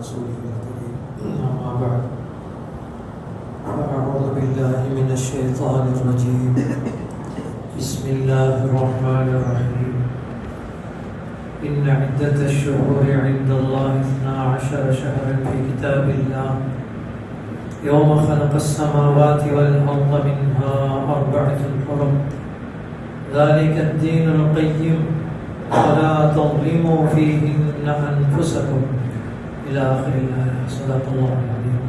رسوله الكريم أما بعد فأعوذ بالله من الشيطان الرجيم بسم الله الرحمن الرحيم إن عدة الشهور عند الله 12 شهرا في كتاب الله يوم خلق السماوات والأرض منها 4 حرم ذلك الدين القيم فلا تظلموا فيهن أنفسكم إلى آخر الآية. صدق الله العظيم.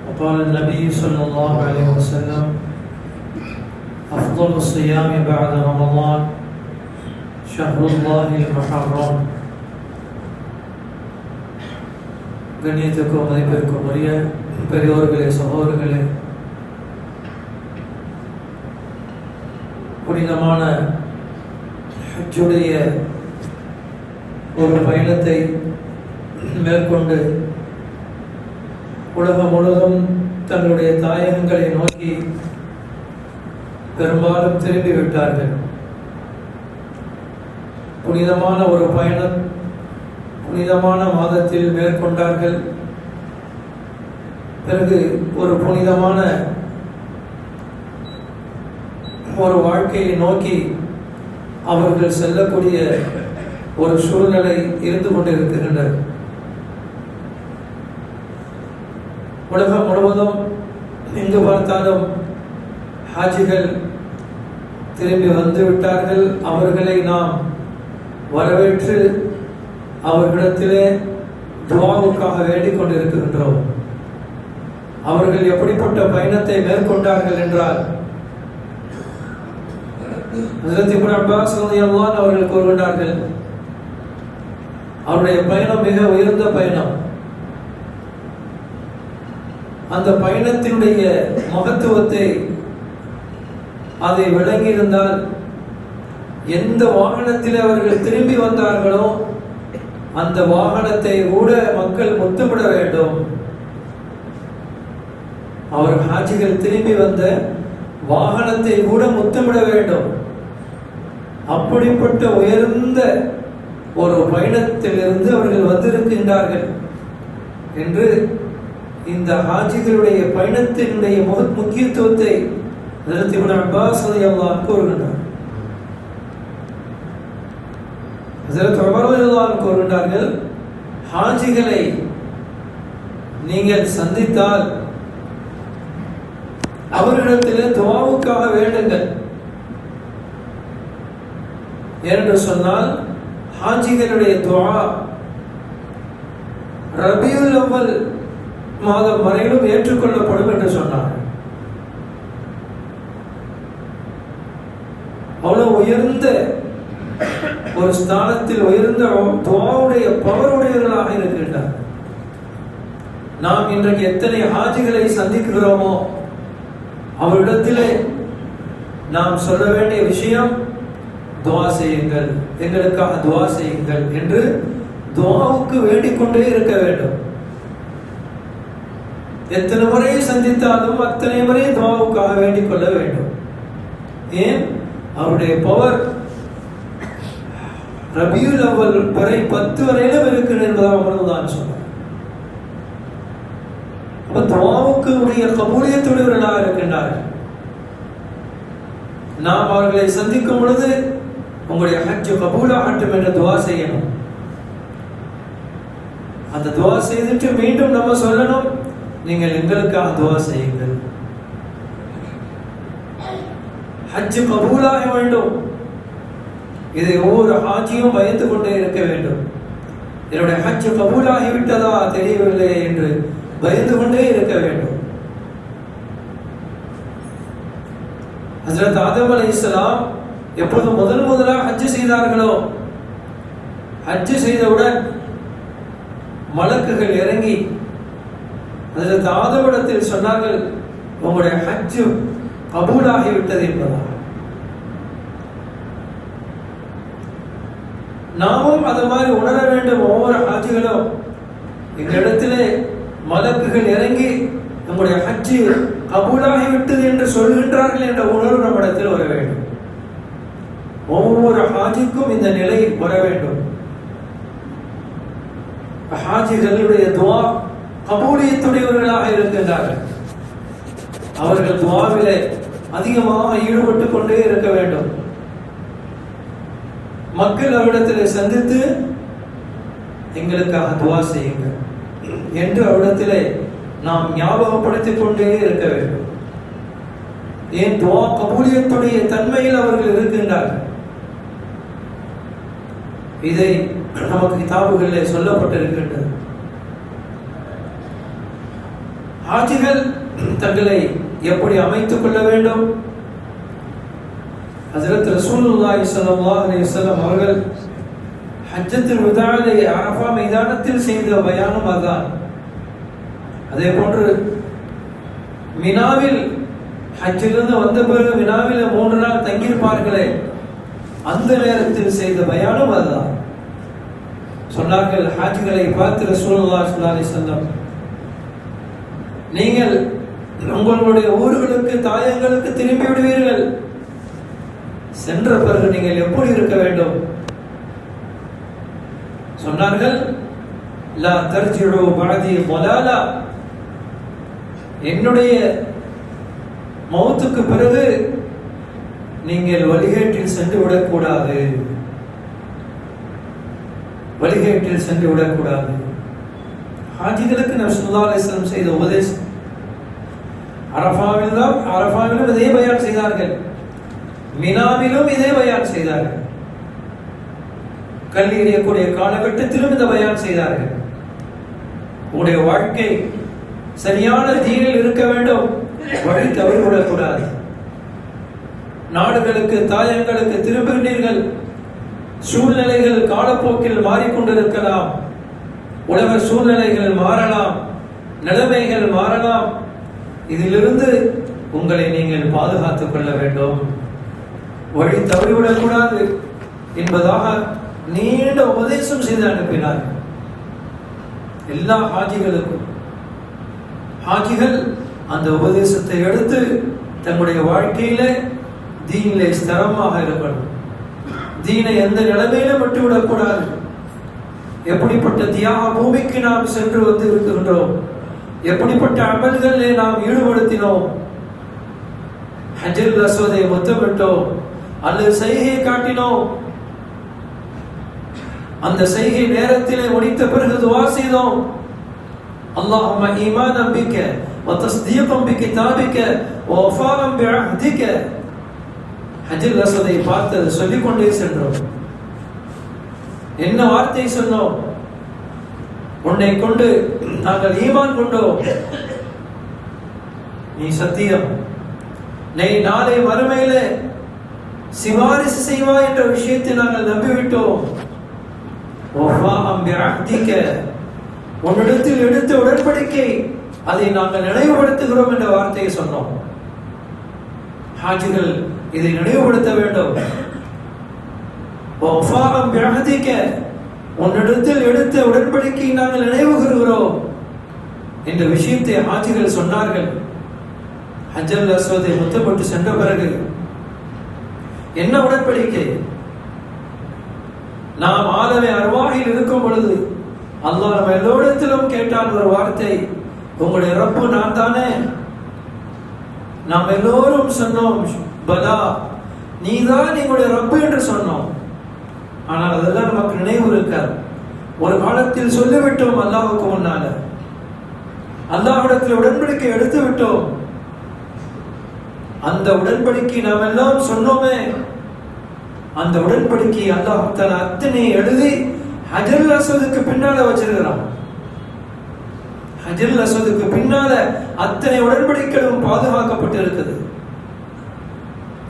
وقال النبي صلى الله عليه وسلم أفضل الصيام بعد رمضان شهر الله المحرم. கண்ணியத்துக்கும் மதிப்பிற்கும் உரிய பெரியோர்களே, சகோதரர்களே, புனிதமான ஹஜ்ஜுடைய ஒரு பயணத்தை மேற்கொண்டு உலகம் முழுவதும் தங்களுடைய தாயகங்களை நோக்கி பெரும்பாலும் திரும்பிவிட்டார்கள். புனிதமான ஒரு பயணம் புனிதமான மாதத்தில் மேற்கொண்டார்கள். பிறகு ஒரு புனிதமான ஒரு வாழ்க்கையை நோக்கி அவர்கள் செல்லக்கூடிய ஒரு சூழ்நிலை இருந்து கொண்டிருக்கின்றனர். உலகம் முழுவதும் எங்கு பார்த்தாலும் ஹாஜிகள் திரும்பி வந்து விட்டார்கள். அவர்களை நாம் வரவேற்று அவர்களிடத்திலே துஆவுக்காக வேண்டிக் கொண்டிருக்கின்றோம். அவர்கள் எப்படிப்பட்ட பயணத்தை மேற்கொண்டார்கள் என்றால், ஹஜ்ரத் இப்னு அப்பாஸ் ரலியல்லாஹு அன்ஹு அவர்கள் கூறுகின்றார்கள், அவருடைய பயணம் மிக உயர்ந்த பயணம். அந்த பயணத்தினுடைய மகத்துவத்தை அதை விளங்கியிருந்தால், எந்த வாகனத்தில் அவர்கள் திரும்பி வந்தார்களோ அந்த வாகனத்தை கூட மக்கள் முத்தமிட வேண்டும். அவர் ஹாஜிகள் திரும்பி வந்த வாகனத்தை கூட முத்தமிட வேண்டும். அப்படிப்பட்ட உயர்ந்த ஒரு பயணத்திலிருந்து அவர்கள் வந்திருக்கின்றார்கள் என்று இந்த ஹாஜிகளுடைய பயணத்தினுடைய முக்கியத்துவத்தை ஹஜ்ரத் இப்னு அப்பாஸ் ரலியல்லாஹு அன்ஹு கூறுகின்றார். ஹஜ்ரத் உமர் ரலியல்லாஹு அன்ஹு கூறுகின்றார்கள், ஹாஜிகளை நீங்கள் சந்தித்தால் அவர்களிடத்தில் துஆவுக்காக வேண்டுங்கள். என்று சொன்னால் ஹாஜிகளுடைய துஆ ரபியுல் அவ்வல் மாதம் வரையிலும் ஏற்றுக்கொள்ளப்படும் என்று சொன்னார். அவ்வளவு உயர்ந்த ஒரு ஸ்தானத்தில் உயர்ந்த துஆவுடைய பவருடையவர்களாக இருக்கின்றார். நாம் இன்றைக்கு எத்தனை ஹாஜிகளை சந்திக்கிறோமோ அவரிடத்திலே நாம் சொல்ல வேண்டிய விஷயம், துஆ செய்யுங்கள், எங்களுக்காக துஆ செய்யுங்கள் என்று துஆவுக்கு வேண்டிக் கொண்டே இருக்க வேண்டும். எத்தனை முறை சந்தித்தாலும் அத்தனை முறை துஆவுக்காக வேண்டிக் கொள்ள வேண்டும். ஏன்? அவருடைய பவர் ரபியுல் அவ்வல் வரை 10 வரையிலும் இருக்கிறது என்பதாக அவர்தான் சொன்னார். அப்ப துஆவுக்கு உரிய கபூலியத்துடையவர்களாக இருக்கின்றார்கள். நாம் அவர்களை சந்திக்கும் பொழுது உங்களுடைய ஹஜ் கபூலாகட்டும் என்று துஆ செய்யணும். அந்த துஆ செய்துட்டு மீண்டும் நம்ம சொல்லணும், நீங்கள் எங்களுக்காக துஆ செய்யுங்கள். ஹஜ் கபூலாக வேண்டும். இதை ஒவ்வொரு ஹாஜியும் பயந்து கொண்டே இருக்க வேண்டும். என்னுடைய ஹஜ் கபூலாகி விட்டதா தெரியவில்லை என்று பயந்து கொண்டே இருக்க வேண்டும். ஹஜ்ரத் ஆதம் அலைஹிஸ்ஸலாம் எப்போது முதலாக ஹஜ் செய்தார்களோ, ஹஜ் செய்தவுடன் மலக்குகள் இறங்கி ஹஜ்ரத் ஆதமிடத்தில் சொன்னார்கள், உங்களுடைய ஹஜ் கபூலாகிவிட்டது என்பதாக. நாமும் அது மாதிரி உணர வேண்டும். ஒவ்வொரு ஹாஜிகளும் இந்த இடத்திலே மலக்குகள் இறங்கி நம்முடைய ஹஜ் கபூலாகிவிட்டது என்று சொல்கின்றார்கள் என்ற உணர்வு நம்மிடத்தில் வர வேண்டும். ஒவ்வொரு ஹாஜிக்கும் இந்த நிலை வர வேண்டும். ஹாஜிகளுடைய துஆ கபூலியத்துடையவர்களாக இருக்கின்றார்கள். அவர்கள் துஆவிலே அதிகமாக ஈடுபட்டு கொண்டே இருக்க வேண்டும். மக்கள் அவரிடத்தில் சந்தித்து எங்களுக்காக துஆ செய்யுங்கள் என்று அவரிடத்திலே நாம் ஞாபகப்படுத்திக் கொண்டே இருக்க வேண்டும். ஏன் துஆ கபூலியத்துடைய தன்மையில் அவர்கள் இருக்கின்றார்கள். இதை நமக்கு கிதாபுகளில் சொல்லப்பட்டிருக்கின்றது. ஹாஜிகள் தங்களை எப்படி அமைத்துக் கொள்ள வேண்டும்? ஹஜ்ரத் ரசூலுல்லாஹி ஸல்லல்லாஹு அலைஹி வஸல்லம் அவர்கள் ஹஜ்ஜத்துல் வதாஇலே அரஃபா மைதானத்தில் செய்த பயானும் அதான். அதே போன்று மினாவில் ஹஜ்ஜிலிருந்து வந்த பிறகு மினாவில் 3 நாள் தங்கியிருப்பார்களே, அந்த நேரத்தில் செய்த பயானும் அதுதான். சொன்னார்கள், ஹாஜிகளை பார்த்து ரசூலுல்லாஹி ஸல்லல்லாஹு அலைஹி வஸல்லம், நீங்கள் உங்களுடைய ஊர்களுக்கு தாயங்களுக்கு திரும்பி விடுவீர்கள். சென்ற பிறகு நீங்கள் எப்படி இருக்க வேண்டும்? சொன்னார்கள், லா தர்ஜிஉ பஅதி ضلالا, என்னுடைய மௌத்துக்கு பிறகு நீங்கள் வழிகேட்டில் சென்று விடக்கூடாது. வழிகேட்டில் சென்று விடக்கூடாது. ஹாஜிகளுக்கு நபி ஸல்லல்லாஹு அலைஹி வஸல்லம் செய்த உபதேசம். அரஃபாவிலும் இதே பயான் செய்தார்கள், மினாவிலும் இதே பயான் செய்தார்கள், கல்வி எறியக்கூடிய காலகட்டத்திலும் இந்த பயான் செய்தார்கள். உங்களுடைய வாழ்க்கை சரியான தீனில் இருக்க வேண்டும், வழி தவறிவிடக்கூடாது. நாடுகளுக்கு தாயங்களுக்கு திரும்புகிறீர்கள், சூழ்நிலைகள் காலப்போக்கில் மாறிக்கொண்டிருக்கலாம், உலக சூழ்நிலைகள் மாறலாம், நிலைமைகள் மாறலாம். இதிலிருந்து உங்களை நீங்கள் பாதுகாத்துக் கொள்ள வேண்டும், வழி தவறிவிடக்கூடாது என்பதாக நீண்ட உபதேசம் செய்து அனுப்பினார் எல்லா ஹாஜிகளுக்கும். ஹாஜிகள் அந்த உபதேசத்தை எடுத்து தங்களுடைய வாழ்க்கையில தீனிலே ஸ்திரமாக இருக்கணும். தீனை எந்த நிலைமையிலும் விட்டுவிடக்கூடாது. எப்படிப்பட்ட தியாக பூமிக்கு நாம் சென்று வந்து இருக்கின்றோம், எப்படிப்பட்ட அமல்களிலே நாம் ஈடுபடுத்தினோம், ஹஜ்ருல் அஸ்வதை முத்தமிட்டோம் அல்லது செய்கையை காட்டினோம், அந்த செய்கை நேரத்திலே முடித்த பிறகு துஆ செய்தோம், அல்லாஹும்ம ஈமானன் பிக வ தஸ்தீகன் பிகிதாபிக வ வஃபாஅன் பிஅஹ்திக. ஹஜ்ருல் அஸ்வதை பார்த்து சொல்லிக் கொண்டே சென்றோம். என்ன வார்த்தை சொன்னோம்? உன்னை கொண்டு நாங்கள் ஈமான் கொண்டோம், நீ சத்தியம், நீ நாளை மறுமையிலே சிபாரிசு செய்வாய் என்ற விஷயத்தை நாங்கள் நம்பிவிட்டோம். உன்னிடத்தில் எடுத்த உடன்படிக்கை அதை நாங்கள் நினைவுபடுத்துகிறோம் என்ற வார்த்தையை சொன்னோம். ஹாஜிகள் இதை நினைவுபடுத்த வேண்டும். உன்னிடத்தில் எடுத்த உடன்படிக்கை நாங்கள் நினைவு கூறுகிறோம் என்ற விஷயத்தை ஹாஜிகள் சொன்னார்கள். ஹஜ்ருல் அஸ்வதை முத்தமிட்டு சென்ற பிறகு என்ன உடன்படிக்கை? நாம் ஆலமே அர்வாஹில் இருக்கும் பொழுது அல்லாஹ் நம்ம எல்லோரிடத்திலும் கேட்டால் ஒரு வார்த்தை, உங்களுடைய ரப்பு நான் தானே? நாம் எல்லோரும் சொன்னோம், பலா, நீதான் எங்களுடைய ரப்பு என்று சொன்னோம். ஆனால் அதெல்லாம் நமக்கு நினைவு இருக்காது. ஒரு காலத்தில் சொல்லிவிட்டோம், அல்லாஹ்வுக்கு முன்னால அல்லாஹ்விடத்தில் உடன்படிக்கை எடுத்து விட்டோம். அந்த உடன்படிக்கை நாம் எல்லாம் சொன்னோமே, அந்த உடன்படிக்கை அல்லாஹ் தஆலா அத்தனை எழுதி ஹஜ்ருல் அஸ்வதுக்கு பின்னால வச்சிருக்கிறான். ஹஜ்ருல் அஸ்வதுக்கு பின்னால அத்தனை உடன்படிக்கைகளும் பாதுகாக்கப்பட்டு இருக்குது.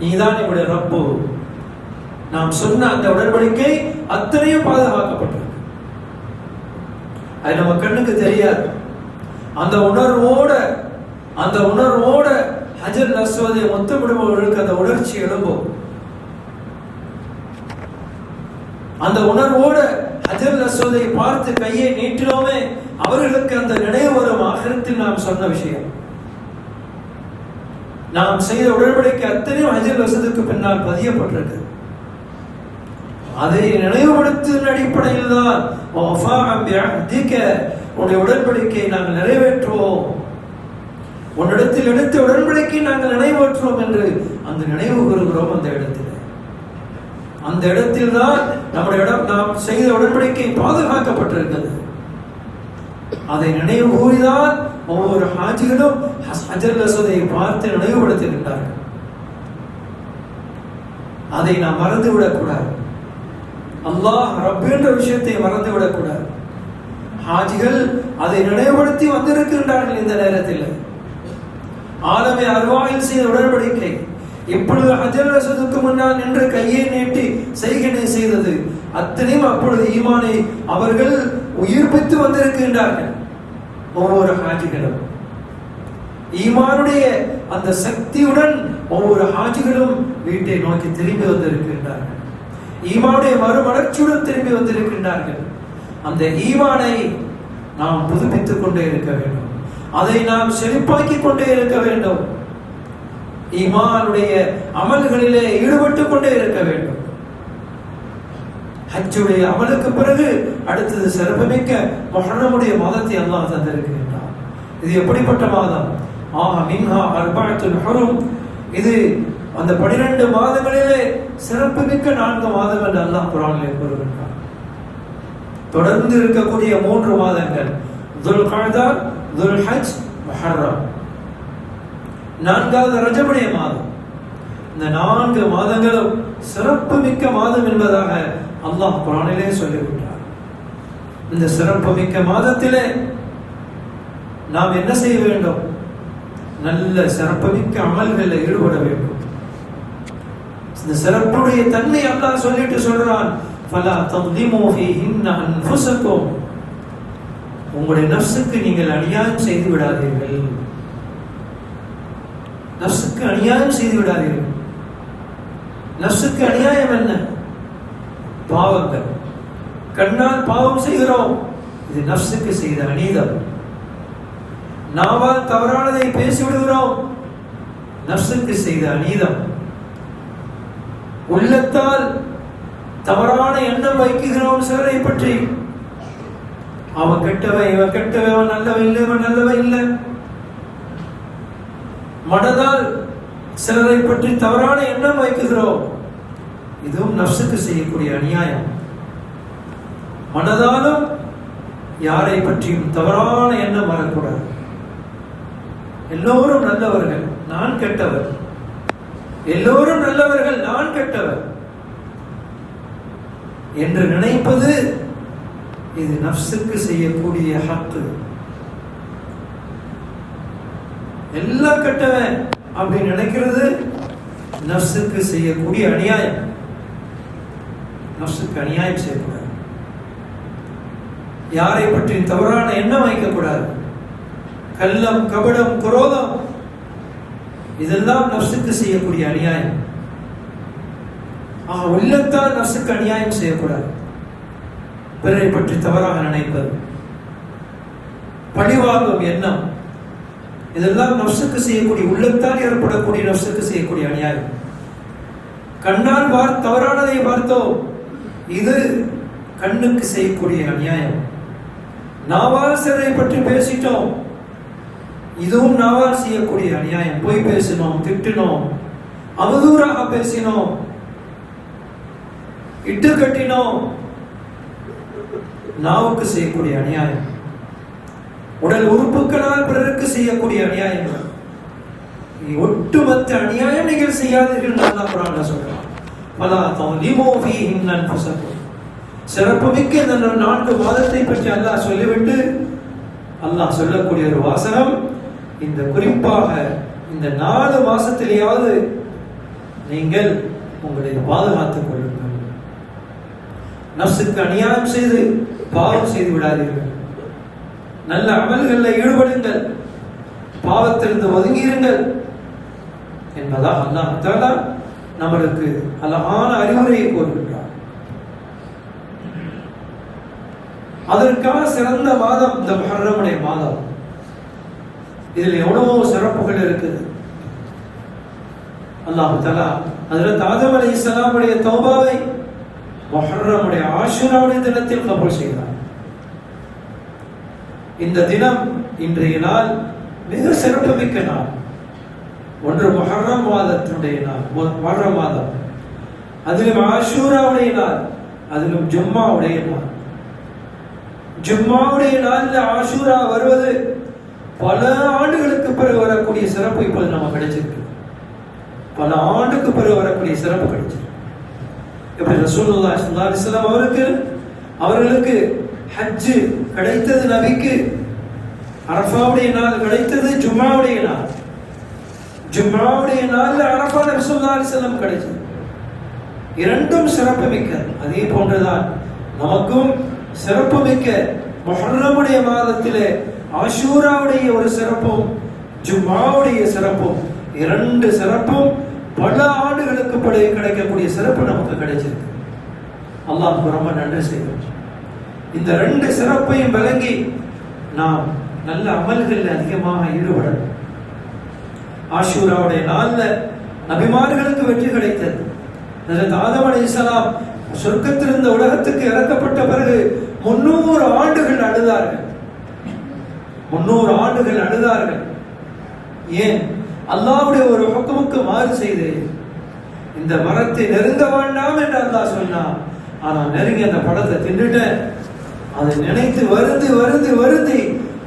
நீதான் என்னுடைய ரப்பு, நாம் சொன்ன அந்த உடன்படிக்கை அத்தனையும் பாதுகாக்கப்பட்டிருக்கு. அது நம்ம கண்ணுக்கு தெரியாது. அந்த உணர்வோட ஹஜ்ருல் அஸ்வதை முத்தமிடுபவர்களுக்கு அந்த உணர்ச்சி எழும்பும். அந்த உணர்வோடு ஹஜ்ருல் அஸ்வதை பார்த்து கையை நீட்டினோமே, அவர்களுக்கு அந்த நினைவு வரும். ஆகிரத்தில் நாம் சொன்ன விஷயம், நாம் செய்த உடன்படிக்கை அத்தனையும் ஹஜ்ருல் அஸ்வதுக்கு பின்னால் பதியப்பட்டிருக்கு. அதை நினைவுபடுத்தும் அடிப்படையில் தான் உன்னுடைய உடன்படிக்கையை நாங்கள் நிறைவேற்றுவோம், உன்னிடத்தில் எடுத்த உடன்படிக்கை நாங்கள் நிறைவேற்றுவோம் என்று அந்த நினைவு கூறுகிறோம். அந்த இடத்தில் தான் நம்முடைய நாம் செய்த உடன்படிக்கை பாதுகாக்கப்பட்டிருக்கிறது. அதை நினைவு கூறிதான் ஒவ்வொரு ஹாஜிகளும் ஹஜர் அஸ்வதை பார்த்து நினைவுபடுத்துகின்றார்கள். அதை நாம் மறந்துவிடக்கூடாது. அல்லாஹ் ரப் என்ற விஷயத்தை மறந்துவிடக்கூடாது. ஹாஜிகள் அதை நினைவுபடுத்தி வந்திருக்கின்றார்கள். இந்த நேரத்தில் ஆலமே அர்வாயில் செய்த உடன்படிக்கை எப்பொழுது ஹஜர் அஸ்வதுக்கு முன்னால் நின்று கையை நீட்டி செய்கினை செய்தது அத்தனையும் அப்பொழுது ஈமானை அவர்கள் உயிர்ப்பித்து வந்திருக்கின்றார்கள். ஒவ்வொரு ஹாஜிகளும் ஈமானுடைய அந்த சக்தியுடன் ஒவ்வொரு ஹாஜிகளும் வீட்டை நோக்கி திரும்பி வந்திருக்கின்றார்கள். ஈமானுடைய மறுமலர்ச்சியுடன் திரும்பி வந்திருக்கின்றார்கள். அந்த ஈமானை நாம் புதுப்பித்துக் கொண்டே இருக்க வேண்டும். அதை நாம் செழிப்பாக்கிக் கொண்டே இருக்க வேண்டும். ஈமானுடைய அமல்களிலே ஈடுபட்டுக் கொண்டே இருக்க வேண்டும். ஹஜ்ஜுடைய அமலுக்கு பிறகு அடுத்தது சிறப்புமிக்க முஹர்ரமுடைய மாதத்தை அல்லாஹ் தந்திருக்கின்றார். இது எப்படிப்பட்ட மாதம்? மின்ஹா அர்பஅத்துல் ஹுரும். இது அந்த 12 மாதங்களிலே சிறப்புமிக்க 4 மாதம் என்று அல்லாஹ் குர்ஆனிலே கூறுகின்றார். தொடர்ந்து இருக்கக்கூடிய 3 மாதங்கள் துல்கஅதா, துல்ஹஜ், முஹர்ரம். 4வது ரஜபுடைய மாதம். இந்த 4 மாதங்களும் சிறப்புமிக்க மாதம் என்பதாக அல்லாஹ் குர்ஆனிலே சொல்லிவிட்டார். இந்த சிறப்புமிக்க மாதத்திலே நாம் என்ன செய்ய வேண்டும்? நல்ல சிறப்புமிக்க அமல்களில் ஈடுபட வேண்டும். இந்த சிறப்புடைய தன்மை அல்லாஹ் சொல்லிட்டு சொல்றான், ஃபலா தظلموا فيهن انفسكم. உங்களுடைய நஃப்ஸுக்கு நீங்கள் அநியாயம் செய்து விடாதீர்கள். நஃப்ஸுக்கு அநியாயம் செய்து விடாதீர்கள். நஃப்ஸுக்கு அநியாயம் என்ன? பாவங்கள். கண்ணால் பாவம் செய்கிறோம், இது நஃப்ஸுக்கு செய்த அநீதம். நாவால் தவறானதை பேசிவிடுகிறோம், நஃப்ஸுக்கு செய்த அநீதம். உள்ளத்தால் தவறான எண்ணம் வைக்கிறோம் சிலரை பற்றி. அவன் கெட்டவன், இவன் கெட்டவன், அவன் நல்லவன் இல்லை, இவன் நல்லவன் இல்லை. மனதால் சிலரை பற்றி தவறான எண்ணம் வைக்கிறோம், இதுவும் நஃப்ஸுக்கு செய்யக்கூடிய அநியாயம். மனதாலும் யாரை பற்றியும் தவறான எண்ணம் வரக்கூடாது. எல்லோரும் நல்லவர்கள், நான் கெட்டவர். எல்லோரும் நல்லவர்கள், நான் கெட்டவர் என்று நினைப்பது இது நஃப்ஸுக்கு செய்யக்கூடிய ஹக்கு. எல்லாம் கெட்டவன் அப்படி நினைக்கிறது நஃப்ஸுக்கு செய்யக்கூடிய அநியாயம். நஃப்ஸுக்கு அநியாயம் செய்யக்கூடாது. யாரை பற்றி தவறான எண்ணம் வைக்கக்கூடாது. கள்ளம், கபடம், குரோதம் இதெல்லாம் நஃப்ஸுக்கு செய்யக்கூடிய அநியாயம். உள்ளத்தால் நஃப்ஸுக்கு அநியாயம் செய்யக்கூடாது. பிறரை பற்றி தவறாக நினைப்பது, பழிவாங்கும் எண்ணம், இதெல்லாம் நஃப்ஸுக்கு செய்யக்கூடிய, உள்ளத்தால் ஏற்படக்கூடிய நஃப்ஸுக்கு செய்யக்கூடிய அநியாயம். கண்ணால் தவறானதை பார்த்தோம், இது கண்ணுக்கு செய்யக்கூடிய அநியாயம். நாவால் சிலரை பற்றி பேசிட்டோம், இதுவும் நாவால் செய்யக்கூடிய அநியாயம். பொய் பேசினோம், திட்டினோம், அவதூறாக பேசினோம், இட்டு கட்டினோம், நாவுக்கு செய்யக்கூடிய அநியாயம். உடல் உறுப்புகளால் பிறருக்கு செய்யக்கூடிய அநியாயங்கள், ஒட்டுமொத்த அநியாயம் நீங்கள் செய்யாதீர்கள். அல்லாஹ் குர்ஆன்ல சொல்றான், ஃபலா தظلموا فيهن انفسكم. சிறப்புமிக்க இந்த 4 மாதத்தை பற்றி அல்லாஹ் சொல்லிவிட்டு அல்லாஹ் சொல்லக்கூடிய ஒரு வாசகம், இந்த குறிப்பாக இந்த 4 மாசத்திலேயாவது நீங்கள் உங்களை பாதுகாத்துக் கொள்ளுங்கள். நஃப்ஸுக்கு அநியாயம் செய்து பாவம் செய்து விடாதீர்கள். நல்ல அமல்களில் ஈடுபடுங்கள், பாவத்திலிருந்து ஒதுங்கியிருங்கள் என்பதாக அல்லாஹ் தஆலா நம்மளுக்கு அழகான அறிவுரையை கூறுகின்றார். அதற்காக சிறந்த மாதம் இந்த முஹர்ரமுடைய மாதம். இதில் எவ்வளவோ சிறப்புகள் இருக்குது. அல்லாஹ் தஆலா ஹஜ்ரத் ஆதம் அலைஹிஸ்ஸலாமுடைய தௌபாவை முஹர்ரமுடைய ஆஷூராவுடைய தினத்தில் கபூல் செய்தார். இந்த தினம் இன்றைய நாள் மிக சிறப்புமிக்க நாள். ஒன்று முஹர்ரம் மாதத்தினுடைய நாள், முஹர்ரம் மாதம், அதிலும் ஆஷூராவுடைய நாள், அதிலும் ஜும்மாவுடைய நாள். ஜும்மாவுடைய நாளில் ஆஷூரா வருவது பல ஆண்டுகளுக்கு பிறகு வரக்கூடிய சிறப்பு இப்போது நம்ம கிடைச்சிருக்கு. பல ஆண்டுக்கு பிறகு வரக்கூடிய சிறப்பு கிடைச்சிருக்கு. இப்படி ரசூலுல்லாஹி ஸல்லல்லாஹு அலைஹி வஸல்லம் அவர்களுக்கு ஹஜ் கிடைத்தது, நபிக்கு அரஃபாவுடைய நாள் கிடைத்தது, ஜும்மாவுடைய நாள். ஜும்மாவுடைய நாள்ல அரஃபா நபி ஸல்லல்லாஹு அலைஹி வஸல்லம் கிடைச்சது. இரண்டும் சிறப்பு மிக்க. அதே போன்றுதான் நமக்கும் சிறப்பு மிக்க முஹர்ரமுடைய மாதத்திலே ஆஷூராவுடைய ஒரு சிறப்பும் ஜும்மாவுடைய சிறப்பும், இரண்டு சிறப்பும் பல ஆண்டுகளுக்கு பிறகு கிடைக்கக்கூடிய சிறப்பு நமக்கு கிடைச்சிருக்கு. அல்லாஹ்வுக்கு ரொம்ப நன்றி செய்வோம். இந்த ரெண்டு சிறப்பையும் விளங்கி நாம் நல்ல அமல்கள் அதிகமாக ஈடுபடணும். ஆஷூராவுடைய நாள்ல நபிமார்களுக்கு வெற்றி கிடைத்தது. ஹஜ்ரத் ஆதம் அலைஹிஸ்ஸலாம் சொர்க்கத்திலிருந்து உலகத்துக்கு இறக்கப்பட்ட பிறகு 300 ஆண்டுகள் அழுதார்கள். 300 ஆண்டுகள் அழுதார்கள். ஏன்? அல்லாஹ்வுடைய ஒரு ஹுக்முக்கு மாறு செய்து இந்த மரத்தை நெருங்க வேண்டாம் என்று அல்லாஹ் சொன்னான். ஆனா நெருங்கி அந்த பழத்தை தின்னுட்டேன். அதை நினைத்து வருந்தி வருந்தி வருந்தி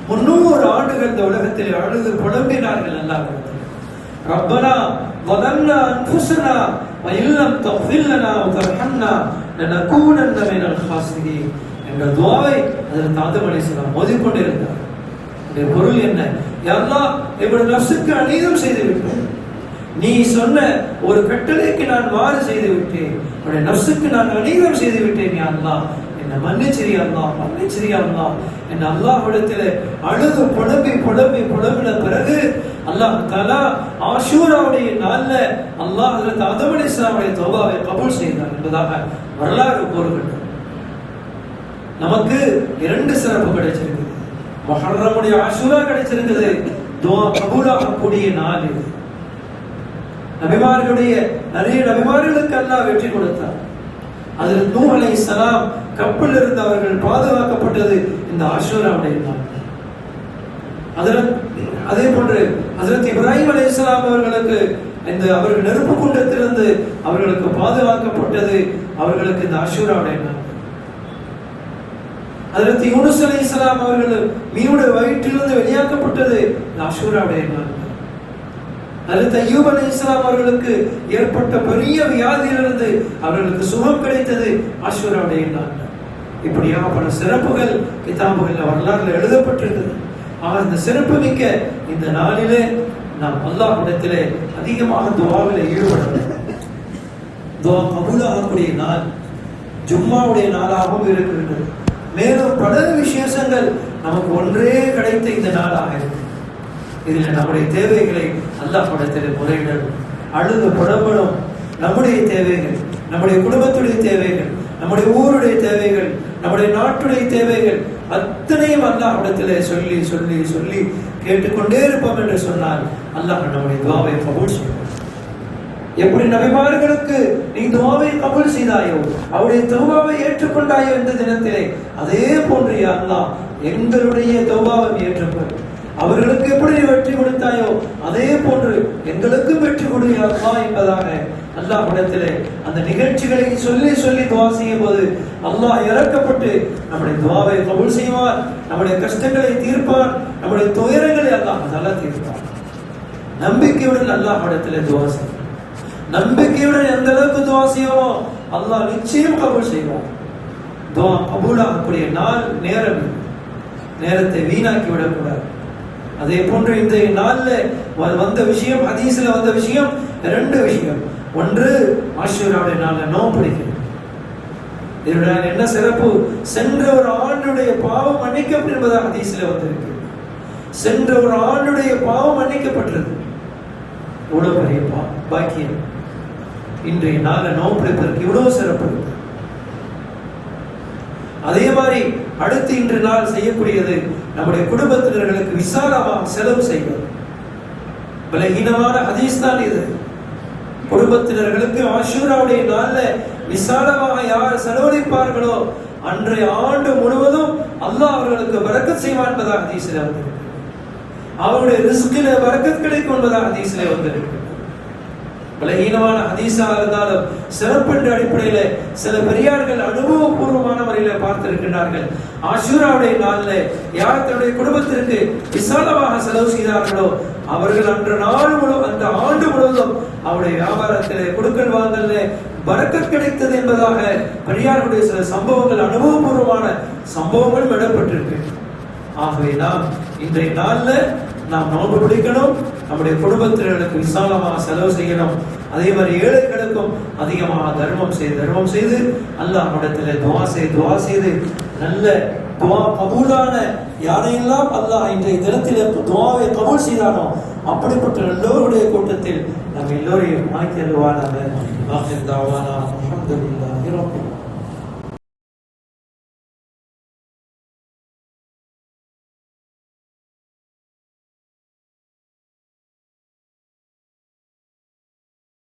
300 ஆண்டுகள் இந்த உலகத்தில் அழுது புலம்பினார்கள். அல்லாஹ் ரப்பனா வலன்னா அன்ஃபுஸனா வ இல்லம் தக்ஃபிர் லனா வ தர்ஹம்னா லனகூனன்ன மினல் ஹாஸிரீன் என்ற துஆவை ஹஜ்ரத் ஆதம் அலைஹிஸ்ஸலாம் ஓதிக்கொண்டிருந்தார். இதே பொருள் என்ன? யா அல்லாஹ், என்னுடைய நஃப்ஸுக்கு அநீதம் செய்து விட்டேன். நீ சொன்ன ஒரு கட்டளைக்கு நான் மாறு செய்து விட்டேன். என்னுடைய நஃப்ஸுக்கு நான் அநீதம் செய்து விட்டேன். யா அல்லாஹ், என்னை மன்னிச்சிரி அல்லாஹ், மன்னிச்சிரி அல்லாஹ் என்று அல்லாஹ்விடத்தில் அழுது புலம்பி புலம்பி புலம்பின பிறகு அல்லாஹ் தஆலா ஆஷூராவுடைய நாள்ல அல்லாஹ் ஹஜ்ரத் ஆதம் அலைஹிஸ்ஸலாமுடைய தௌபாவை கபூல் செய்தார் என்பதாக வரலாறு கூறுகிறது. நமக்கு இரண்டு சிறப்பு கிடைச்சிருக்கு. முஹர்ரமுடைய ஆஷூரா கிடைச்சிருக்குது. துஆ கபூலாகக்கூடிய நாள் இது. நபிமார்களுடைய நிறைய நபிமார்களுக்கு அல்லாஹ் வெற்றி கொடுத்தார். அதில் நூஹ் அலைஹிஸ்ஸலாம் கப்பலில் இருந்து அவர்கள் பாதுகாக்கப்பட்டது இந்த ஆஷூராவுடைய நாள். அதே போன்று ஹஜ்ரத் இப்ராஹிம் அலைஹிஸ்ஸலாம் அவர்களுக்கு இந்த அவர்கள் நெருப்பு குண்டத்திலிருந்து அவர்களுக்கு பாதுகாக்கப்பட்டது அவர்களுக்கு இந்த ஆஷூராவுடைய நாள். ஹஜ்ரத் யூனுஸ் அலைஹிஸ்ஸலாம் அவர்கள் மீனுடைய வயிற்றிலிருந்து வெளியாக்கப்பட்டது இந்த ஆஷூராவுடைய நாள். ஹஜ்ரத் அய்யூப் அலைஹிஸ்ஸலாம் அவர்களுக்கு ஏற்பட்ட பெரிய வியாதியிலிருந்து அவர்களுக்கு சுகம் கிடைத்தது ஆஷூராவுடைய நாள். இப்படியாக பல சிறப்புகள் கிதாபுகள் வரலாறுல எழுதப்பட்டிருக்கிறது. ஆக இந்த சிறப்பு மிக்க இந்த நாளிலே நாம் அல்லாஹ்விடத்திலே அதிகமாக துஆவிலே ஈடுபடணும். துஆ கபூலாகக்கூடிய நாள் ஜும்மாவுடைய நாளாகவும் இருக்கிறது. மேலும் பல விசேஷங்கள் நமக்கு ஒன்றே கிடைத்த இந்த நாளாக இருக்கு. இதில் நம்முடைய தேவைகளை அல்லாஹ்விடத்திலே முறையிடணும், அழுது புலம்பணும். நம்முடைய தேவைகள், நம்முடைய குடும்பத்துடைய தேவைகள், நம்முடைய ஊருடைய தேவைகள், நம்முடைய நாட்டுடைய தேவைகள் அத்தனையும் அல்லாஹ்விடத்திலே சொல்லி சொல்லி சொல்லி கேட்டுக்கொண்டே இருப்போம் என்று சொன்னால் அல்லாஹ் நம்முடைய துஆவை கபூல் செய்வார். எப்படி நபிமார்களுக்கு நீ துஆவை கபூல் செய்தாயோ, அவருடைய தௌபாவை ஏற்றுக்கொண்டாயோ இந்த தினத்திலே, அதே போன்று யா அல்லாஹ் எங்களுடைய தௌபாவை ஏற்றுக்கொள். அவர்களுக்கு எப்படி வெற்றி கொடுத்தாயோ அதே போன்று எங்களுக்கும் வெற்றி கொடு யா அல்லாஹ் என்பதாக அல்லாஹ்விடத்திலே அந்த நிகழ்ச்சிகளை சொல்லி சொல்லி துஆ செய்யும் போது அல்லாஹ் இறக்கப்பட்டு நம்முடைய துஆவை கபூல் செய்வார். நம்முடைய கஷ்டங்களை தீர்ப்பார். நம்முடைய துயரங்களை அல்லாஹ் தீர்ப்பார். நம்பிக்கையுடன் அல்லாஹ்விடத்திலே துஆ செய்வோம். நம்பிக்கையுடன் எந்த அளவுக்கு துஆ செய்வோமோ அல்லாஹ் நிச்சயம் கபூல் செய்வார். துஆ கபூலாகக்கூடிய நாள் நேரம். நேரத்தை வீணாக்கி விடக்கூடாது. அதே போன்று இந்த நாள்ல வந்த விஷயம், ஹதீஸ்ல வந்த விஷயம் ரெண்டு விஷயம். ஒன்று ஆஷூராவுடைய நாள்ல நோன்பு பிடிக்கிறது. இதனுடைய என்ன சிறப்பு? சென்ற ஒரு ஆண்டுடைய பாவம் மன்னிக்கப்படும் என்பதாக ஹதீஸ்ல வந்திருக்கு. சென்ற ஒரு ஆண்டுடைய பாவம் மன்னிக்கப்பட்டது. இவ்வளவு பெரிய பாக்கியம். இன்றைய நாள்ல நோன்பு பிடிப்பதற்கு இவ்வளவு சிறப்பு இருக்கு. அதே மாதிரி அடுத்து இன்று நாள் செய்யக்கூடியது நம்முடைய குடும்பத்தினர்களுக்கு விசாலமாக செலவு செய்வது. பலகீனமான ஹதீஸ் தான் இது. குடும்பத்தினர்களுக்கு ஆஷூராவுடைய நாள்ல விசாலமாக யார் செலவழிப்பார்களோ அன்றைய ஆண்டு முழுவதும் அல்லாஹ் அவர்களுக்கு பரக்கத் செய்வான் என்பதாக ஹதீஸிலே வந்திருக்கிறது. அவருடைய ரிஸ்கிலே பரக்கத் கிடைக்கும் என்பதாக ஹதீஸிலே வந்திருக்கிறது. பலகீனமான ஹதீஸாக இருந்தாலும் சிறப்பு என்ற அடிப்படையில சில பெரியார்கள் அனுபவபூர்வமான முறையில பார்த்திருக்கிறார்கள். ஆஷூராவுடைய நாளில் யார் தன்னுடைய குடும்பத்திற்கு விசாலமாக செலவு செய்தார்களோ அவர்கள் அன்று நாள் முழுவதும் அந்த ஆண்டு முழுவதும் அவருடைய வியாபாரத்திலே கொடுக்கல் வாங்கல பரக்கத் கிடைத்தது என்பதாக பெரியார்களுடைய சில சம்பவங்கள் அனுபவபூர்வமான சம்பவங்களும் இடம்பெற்றிருக்கு. ஆகவே நாம் இன்றைய நாள்ல நாம் நோன்பு பிடிக்கணும், நம்முடைய குடும்பத்தினர்களுக்கு விசாலமாக செலவு செய்யணும். அதே மாதிரி ஏழைகளுக்கும் அதிகமாக தர்மம் செய்து அல்லாஹ் இடத்துல துவா செய்து நல்ல துவா கபூலான யாரையெல்லாம் அல்லாஹ் இன்றைய தினத்திலே துவாவை கபூல் செய்தானோ அப்படிப்பட்ட எல்லோருடைய கூட்டத்தில் நம்ம எல்லோரையும் ஆக்கி அல்வானாக.